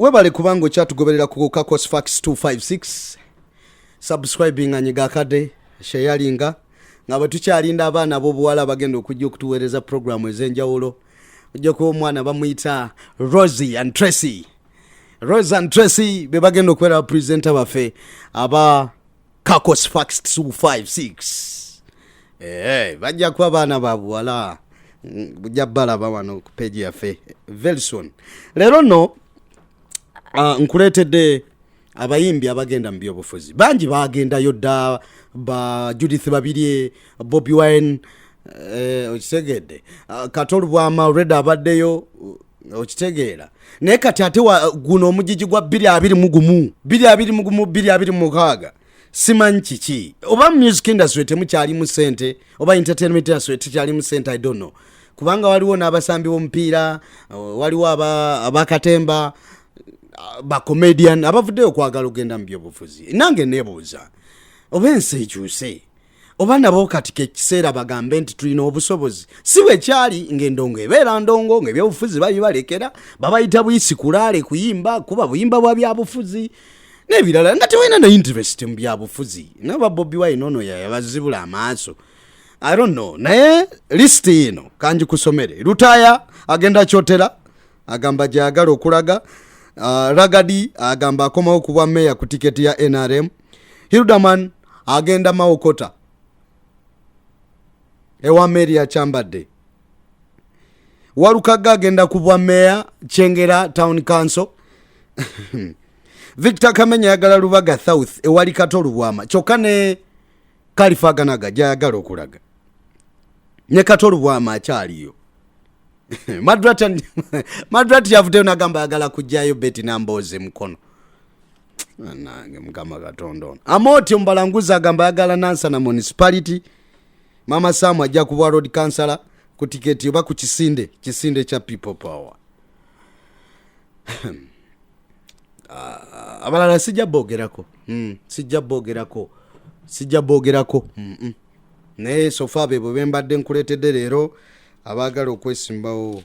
webale kubango kyatugoberera ku Kakos Facts 256 subscribing anyiga kade sharinga ngaba tukyalinda abaana bobuwala bagenda okujja okutuweereza program ezenjawulo ojja ko omwana bamuyita Rosie and Tracy be bagenda okwera presenter bafe aba Kakos Facts 256 bajja kwa abaana babuwala bujja balaba wano ku page yafe very soon. Lero no nkuletedde abayimbi abagenda mbyobufuzi banji bagenda yodda ba Judith Babirye, Bobby Wine, okitegedde Katolu Bwama Red abaddeyo okitegeera naye kati ate guno omujiji gwa 226 simanyi kiki oba music industry temukyali mu sente oba entertainment industry tekyali mu sente I don't know kubanga waliwo n'abasambi b'omupiira waliwo abakatemba ba comedian abavuddeyo kwagala ogenda mu byobufuzi nange neebuuza oba ensi ekyuse oba nabo kati kekiseera bagambe nti tulina obusobozi si bwe kyali ng'endongo ebeera ndongo ng'ebyobufuzi balekera babayita buyisi kulaale kuyimba kuba buyimba bwa byabufuzi n'ebirala nga tewalina na interest mu byabufuzi naba Bobby Wine ono yabazibula amaaso I don't know naye list ino kanji kusomere Lutaya agenda kyotera agamba gyagala okulaga Ragadi agamba akomawo kubwa meya ku tiketi ya NRM. Hildaman agenda Maokota ewa meri ya Chambadde. Warukaga agenda kubwa meya Chengera Town Council. Victor Kamenya yagala Lubaga South ewali Katolu Bwama chokane Kalifaganaga jayagala okulaga ne Katolu Bwama akyaliyo. Madrati yavuddeyo nagamba yagala kujjayo Betty Namboze mukono nange mukama Katonda Amoti Mbalanguza agamba yagala Nansana municipality. Mama Samu ajja kuba road councillor ku tiketi oba ku kisinde kya People Power. Abalala sijja bogerako naye sofa bebo bembadde nkuletedde leero abagala okwesimbawo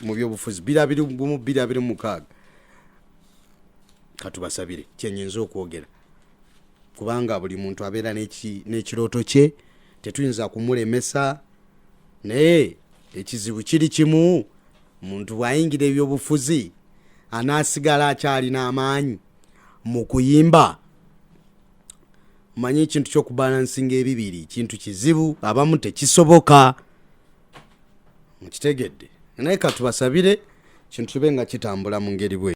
mu byobufuzi 226 katubasabire kyenyinza okwogera kubanga buli muntu abeera n'ekirooto kye tetuyinza kumulemesa naye ekizibu kiri kimu muntu bwayingira ebyobufuzi anaasigala akyalina amaanyi mu kuyimba manyi ekintu ky'okubalansinga ebibiri kintu kizibu abamu tekisoboka mukitegedde naye katubasabire kintu kibe nga kitambula mu ngeri bwe